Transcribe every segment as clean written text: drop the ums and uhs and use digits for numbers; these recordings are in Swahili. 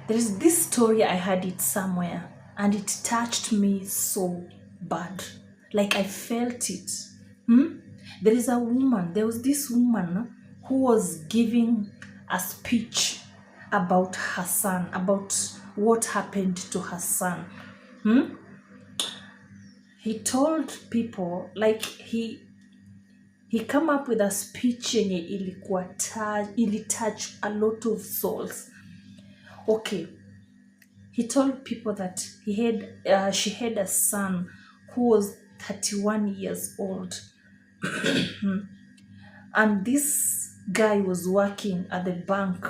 There is this story, I heard it somewhere, and it touched me so bad. Like I felt it. There was this woman who was giving a speech about her son, about what happened to her son. He told people, like he come up with a speech yenye ili touch a lot of souls. Okay, he told people that she had a son who was 31 years old. And this guy was working at the bank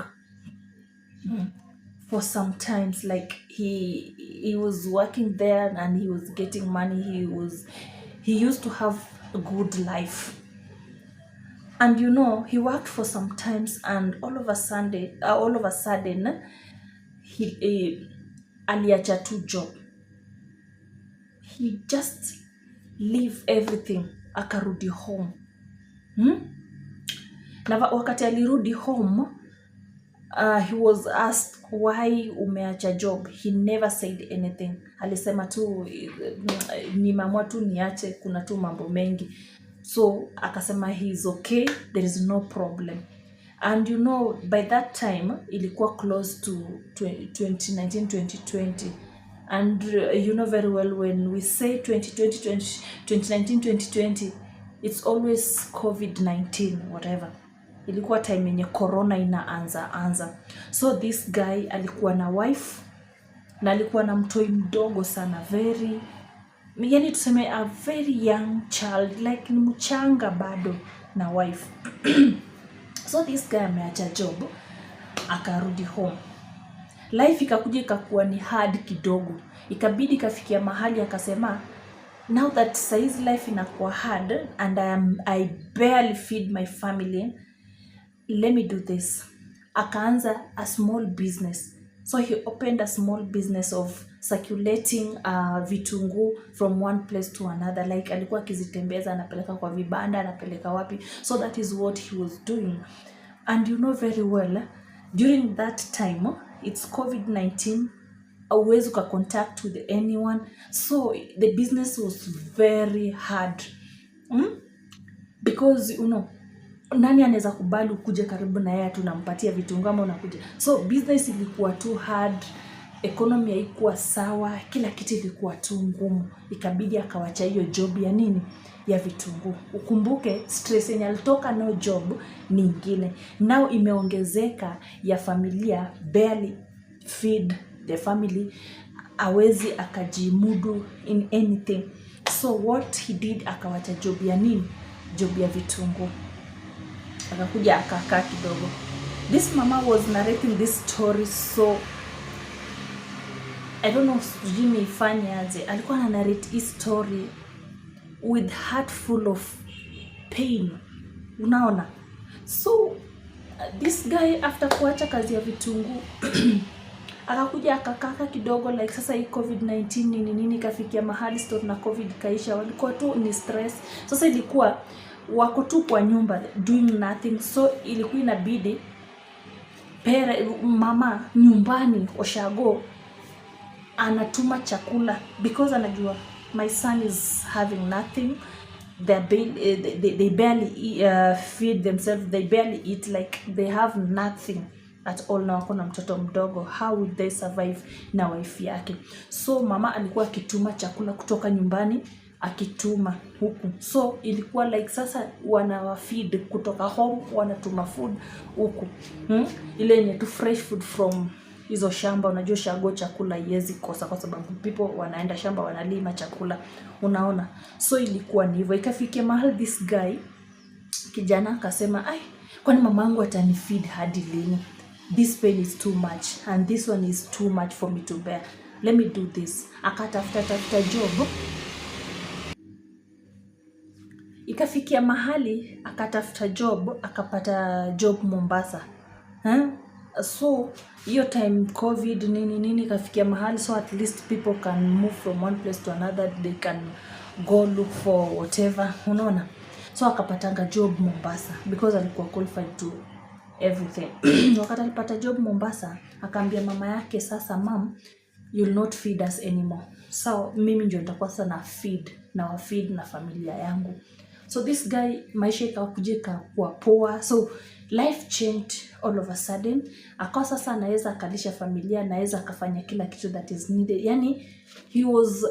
for some times. Like he was working there and he was getting money. He used to have a good life. And he worked for some times, and all of a sudden he aliacha tu job. He just leave everything, akarudi home. Na wakati alirudi home, he was asked why umeacha job. He never said anything. Alisema tu nimeamua tu niache, kuna tu mambo mengi. So akasema he's okay, there is no problem. And by that time ilikuwa close to 2019 2020. And you know very well, when we say 2019 2020, it's always COVID-19 whatever. Ilikuwa time yenye corona inaanza. So this guy alikuwa na wife na alikuwa na mtoi mdogo sana, yani tuseme a very young child, like ni mchanga bado na wife. So this guy ameacha job, akarudi home. Life ikakuja ikakuwa ni hard kidogo. Ikabidi kafikia mahali akasema, now that size life inakuwa hard and I barely feed my family, let me do this. Akaanza a small business. So he opened a small business of circulating vitungu from one place to another. Like alikuwa akizitembeza, anapeleka kwa vibanda, anapeleka wapi. So that is what he was doing. And you know very well, during that time, it's COVID-19, hauwezi contact with anyone. So the business was very hard. Because nani anaweza kubali ukuje karibu na yeye tunampatia vitungu ama unakuja. So business ilikuwa too hard, economy haikuwa sawa, kila kitu ilikuwa tu ngumu. Ikabidi akawacha hiyo job ya nini? Ya vitungu. Ukumbuke stress yenye alitoka no job ni nyingine. Now imeongezeka ya familia, barely feed the family, hawezi akajimudu in anything. So what he did, akawacha job ya nini? Job ya vitungu. Akakuja akakaa kidogo. This mama was narrating this story, so I don't know Jimmy ifanyaje. Alikuwa na narrate his story with heart full of pain. Unaona? So this guy after kuacha kazi ya vitungu akakuja akakaa kidogo, like sasa hii COVID-19 nini kafikia mahali story na COVID kaisha, walikuwa tu ni stress. Sasa ilikuwa wako tu kwa nyumba doing nothing. So ilikuwa inabidi mama nyumbani Oshago anatuma chakula, because anajua my son is having nothing. They barely feed themselves, they barely eat, like they have nothing at all. Na wako na mtoto mdogo, how would they survive na wife yake? So mama alikuwa akituma chakula kutoka nyumbani, akituma huku. So ilikuwa like sasa wanawafeed kutoka home, wanatuma food huku. Ile yenye tu fresh food from hizo shamba. Unajua Shago chakula iwezi kosa kwa sababu people wanaenda shamba wanalima chakula. Unaona? So ilikuwa ni hivyo. Ikafikia mahali this guy kijana akasema, kwani mamangu atanifeed hadi lini? This pain is too much and this one is too much for me to bear. Let me do this. Akatafuta job. Ikafikia mahali akatafuta job, akapata job Mombasa. So hiyo time COVID nini kafikia mahali, so at least people can move from one place to another, they can go look for whatever, unaona. So akapatanga job Mombasa because alikuwa qualified to everything. Wakati alipata job Mombasa, akaambia mama yake, sasa mom, you'll not feed us anymore. So mimi ndio nitakuwa sasa na feed na familia yangu. So this guy maisha ikakuja ikakuwa poa. So life changed all of a sudden. Akawa sasa anaweza akalisha familia, anaweza akafanya kila kitu that is needed. Yani he was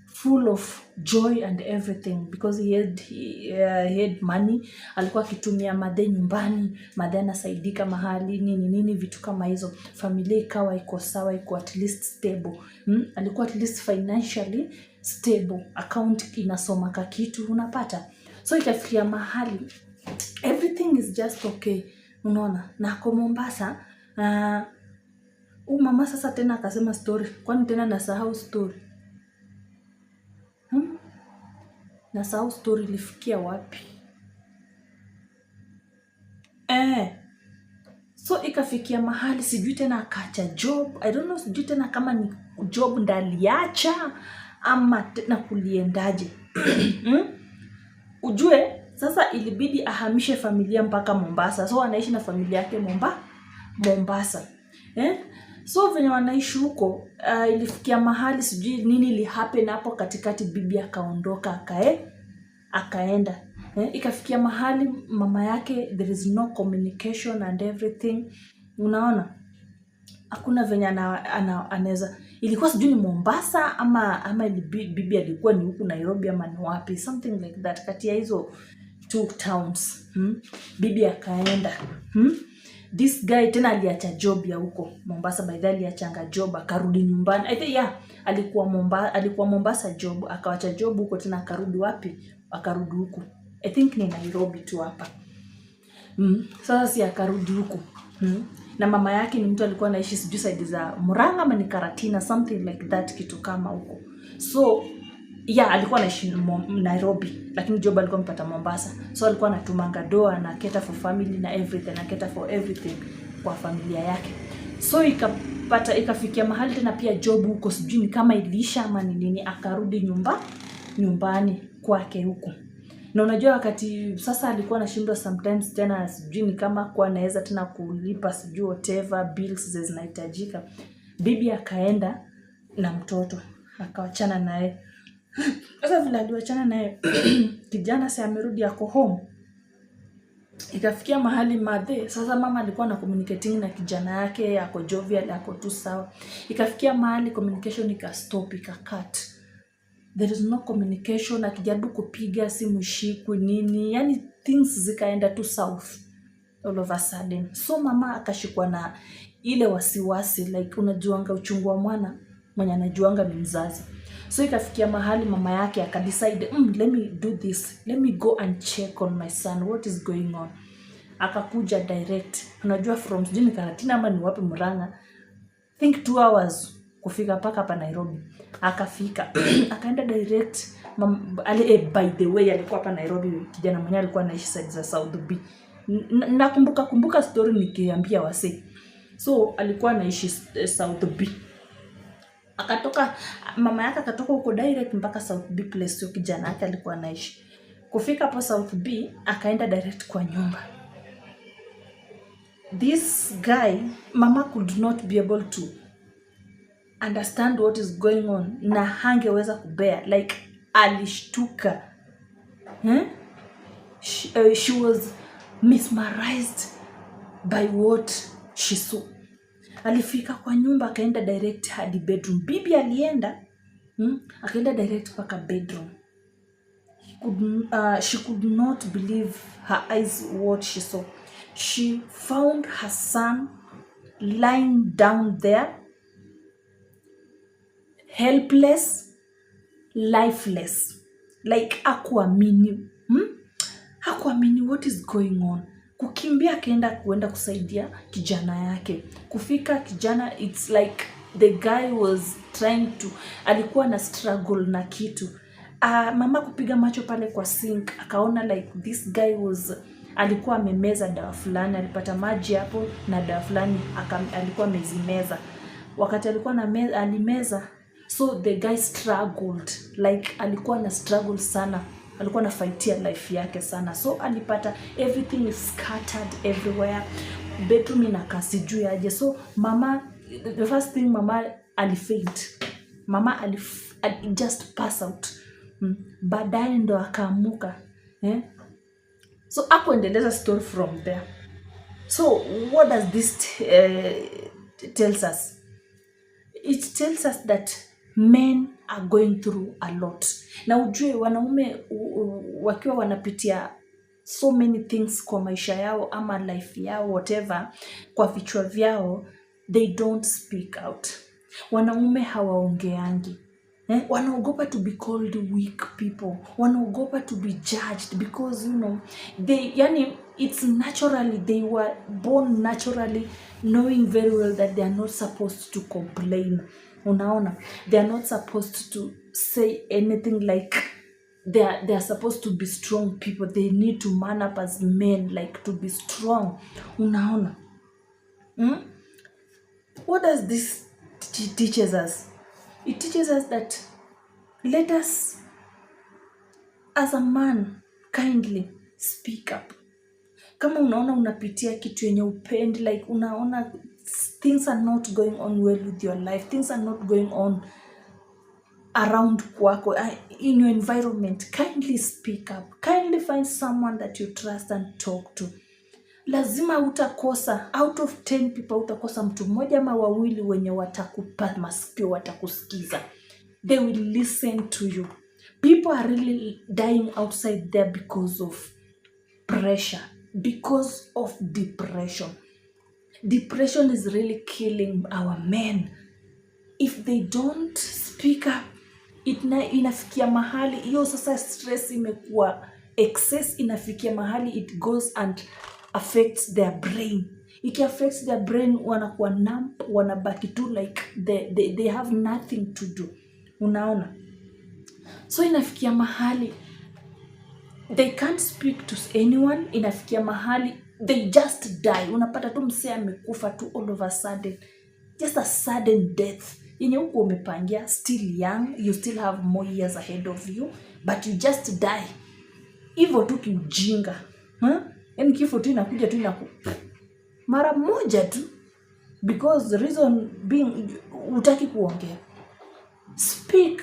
full of joy and everything because he had money. Alikuwa akitumia madhe nyumbani, madhe anasaidika mahali nini vitu kama hizo. Familia ikawa iko sawa, iko at least stable. Alikuwa at least financially stable, account inasoma kitu, unapata. So ikafikia mahali everything is just okay, unaona. Na kwa Mombasa mama sasa tena akasema story. Kwani tena nasahau story? Nasahau story ilifikia wapi? So ikafikia mahali sijui tena akaacha job. I don't know, sijui tena kama ni job ndaliacha ama tena kuliendaje. Ujue sasa ilibidi ahamishe familia mpaka Mombasa. So anaishi na familia yake Mombasa. So venye wanaishi huko ilifikia mahali sijui nini li happen hapo katikati, bibi akaondoka akaenda. Ikafikia mahali mama yake there is no communication and everything, unaona. Hakuna venye anaweza, ilikuwa sijui ni Mombasa ama bibi alikuwa ni huku Nairobi ama ni wapi, something like that, kati ya hizo two towns. Bibi akaenda. This guy tena aliacha job ya huko Mombasa, by the way aliachanga job akarudi nyumbani. I think alikuwa Mombasa job, akawacha job huko tena akarudi wapi? Akarudi huko. I think ni Nairobi tu hapa. Sasa si akarudi huko. Na mama yake ni mtu alikuwa anaishi sijui side za Murang'a ama ni Karatina, something like that, kitu kama huko. So alikuwa anaishi Nairobi lakini job alikuwa mpata Mombasa. So alikuwa anatumanga doa na cater for family na everything, na cater for everything kwa familia yake. So ikafikia mahali tena pia job huko sijui ni kama ilisha ama ni nini, akarudi nyumbani kwake huko. Na unajua wakati sasa alikuwa anashindwa sometimes tena sijui ni kama kwa anaweza tena kulipa sijui whatever bills zinahitajika. Bibi akaenda na mtoto akawachana naye. Sasa vile aliwachana naye kijana si amerudi ako home. Ikafikia mahali madhe sasa mama alikuwa na communicating na kijana yake, ako jovial, ako tu sawa. Ikafikia mahali communication ikastop, ikacut. There is no communication, akijaribu kupiga simu shikwi nini, yani things zikaenda tu south all of a sudden. So mama akashikwa na ile wasiwasi, like unajuanga uchungu wa mwana mwenye anajuanga ni mzazi. So ikafikia mahali mama yake akadecide, let me do this, let me go and check on my son, what is going on. Akakuja direct, unajua from sijui ni Karatina ama ni wapi Murang'a, think 2 hours kufika paka hapa Nairobi. Akafika akaenda direct by the way alikuwa hapa Nairobi, kijana mwenye alikuwa anaishi side za South B. Nakumbuka story nikiambia wase. So alikuwa anaishi South B. Akatoka mama yake akatoka huko direct mpaka South B place so kijana yake alikuwa anaishi. Kufika hapo South B akaenda direct kwa nyumba. This guy mama could not be able to understand what is going on na hangeweza kubea, like alishtuka. She was mesmerized by what she saw. Alifika kwa nyumba akaenda direct hadi bedroom. Bibi alienda akaenda direct paka bedroom. She could not believe her eyes what she saw. She found her son lying down there, helpless, lifeless, like hakuamini. Hakuamini what is going on. Kukimbia kuenda kusaidia kijana yake. Kufika kijana, it's like the guy was trying to, alikuwa na struggle na kitu. Mama kupiga macho pale kwa sink akaona like this guy alikuwa amemeza dawa fulani, alipata maji hapo na dawa fulani alikuwa amezimeza. Wakati alikuwa alimeza, so the guy struggled, like alikuwa na struggle sana, alikuwa anafaitia life yake sana, so alipata everything is scattered everywhere, bedroom inakaa sijui aje. So mama, the first thing mama alifaint, mama just pass out. Baadaye ndo akaamuka. So akuendeleza story from there. So what does this tells us? It tells us that men are going through a lot. Na ujue wanaume wakiwa wanapitia so many things kwa maisha yao ama life yao whatever, kwa vichwa vyao, they don't speak out. Wanaume hawaongeangi. Wanaogopa to be called weak people. Wanaogopa to be judged because it's naturally, they were born naturally knowing very well that they are not supposed to complain. Unaona, they are not supposed to say anything, like they are supposed to be strong people. They need to man up as men, like to be strong. Unaona. What does this teaches us? It teaches us that let us, as a man, kindly speak up. Kama unaona unapitia kitu yenye upendi, like unaona things are not going on well with your life, things are not going on around kwako, in your environment, kindly speak up. Kindly find someone that you trust and talk to. Lazima utakosa, out of 10 people utakosa mtu mmoja ama wawili wenye watakupa masikio, watakusikiza. They will listen to you. People are really dying outside there because of pressure, because of depression. Depression is really killing our men. If they don't speak up, inafikia mahali, hiyo sasa stress imekuwa excess, inafikia mahali it goes and affects their brain. It affects their brain, wanakuwa numb, wanabaki tu like they have nothing to do. Unaona? So inafikia mahali they can't speak to anyone. Inafikia mahali they just die. Unapata tu msee amekufa tu all of a sudden. Just a sudden death. Yenye uko umepangia, still young, you still have more years ahead of you, but you just die. Hivyo tu kiujinga. Yaani kifo tu inakuja tu mara moja tu, because the reason being utaki kuongea. Speak,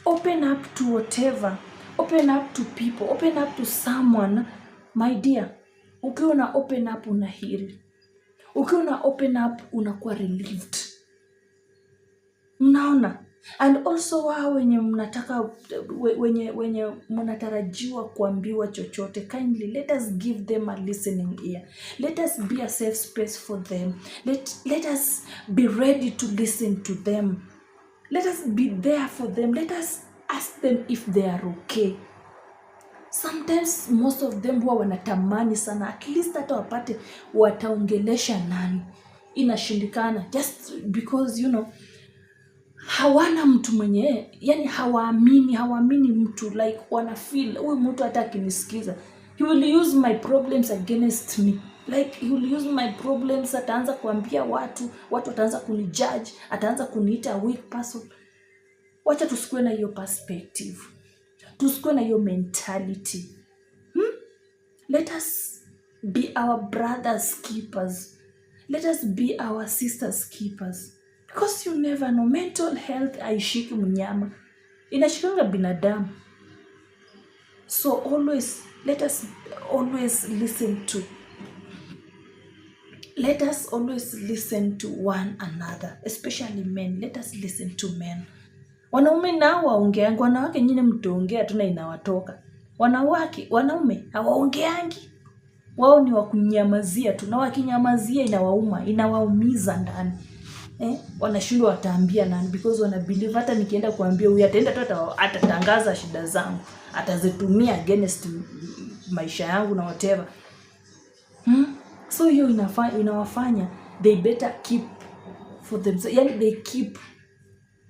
open up to whatever, open up to people, open up to someone. My dear, ukiwa na open up unahiri, ukiwa na open up unakuwa relieved. Unaona? And also wao wenye mnataka, wenye mnatarajiwa kuambiwa chochote, kindly let us give them a listening ear. Let us be a safe space for them. Let us be ready to listen to them. Let us be there for them. Let us ask them if they are okay. Sometimes most of them huwa wanatamani sana, at least hata wapate wataongelesha nani. Inashindikana just because hawana mtu mwenye, yani hawaamini mtu, like wana feel huyu mtu hata akinisikiza, he will use my problems against me, like he will use my problems, ataanza kuambia watu wataanza kunijudge, ataanza kuniita weak person. Wacha tusikue na hiyo perspective, tusikue na hiyo mentality. Let us be our brothers keepers, let us be our sisters keepers. Because you never know, mental health haishiki mnyama, inashikanga binadamu. So let us always listen to one another, especially men. Let us listen to men. Wanaume nao waongeangi, wanawake nyine mtuongea tuna inawatoka. Wanaume hawaongeangi. Wao ni wakunyamazia tu, na wakinyamazia inawauma, inawaumiza ndani. Wanashindwa wataambia nani, because wana believe hata nikienda kuambia huyu ataenda tu atatangaza shida zangu, atazitumia against maisha yangu na whatever. So hiyo inawafanya they better keep for themselves. Yani they keep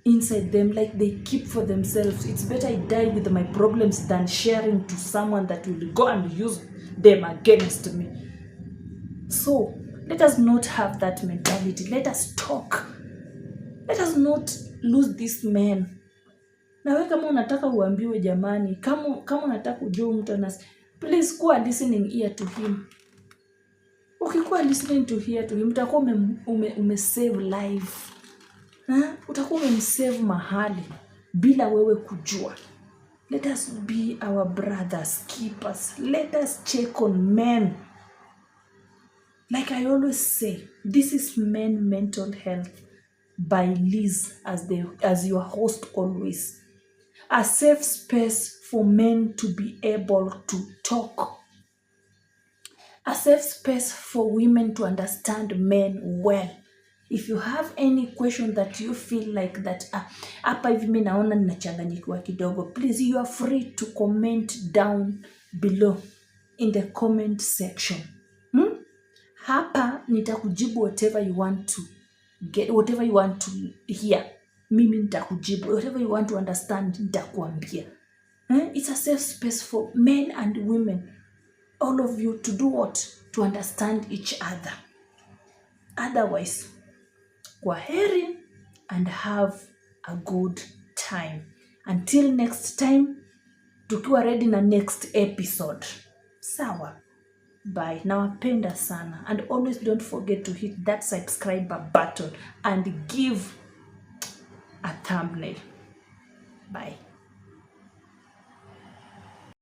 inside them, like they keep for themselves. It's better I die with my problems than sharing to someone that will go and use them against me. So let us not have that mentality. Let us talk. Let us not lose these men. Na wewe kama unataka uambiwe jamani, kama unataka kujua mtu please kuwa listening ear to him. Ukikuwa listening to ear to him, utakuwa umesave life. Utakuwa umemsave mahali bila wewe kujua. Let us be our brothers keepers. Let us check on men. Like I always say, this is Men Mental Health by Liz as your host always. A safe space for men to be able to talk. A safe space for women to understand men well. If you have any question that you feel like that, hapa hivi mimi naona ninachanganyikiwa kidogo, please you are free to comment down below in the comment section. Hapa nitakujibu whatever you want to get, whatever you want to hear. Mimi nitakujibu. Whatever you want to understand, nitakuambia. It's a safe space for men and women. All of you to do what? To understand each other. Otherwise, kwaheri and have a good time. Until next time, tukiwa ready na next episode. Sawa. Bye. Nawapenda sana. And always don't forget to hit that subscribe button and give a thumbnail. Bye.